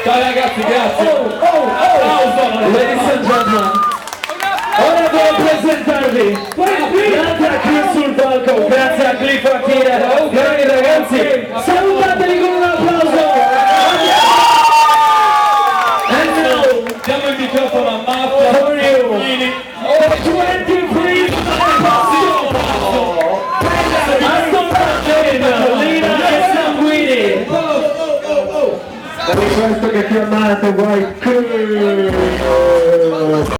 Ciao ragazzi, grazie. Applauso, ladies and gentlemen. Ora devo presentarvi. Grazie a Chris sul palco, grazie a Cliff Akira. Bravi ragazzi, salutateli con un applauso. And now, diamo il microfono a Marco. For you. 20 please. Aston Martin, Lina e Sanguini. Per questo che ti ho amato, vai.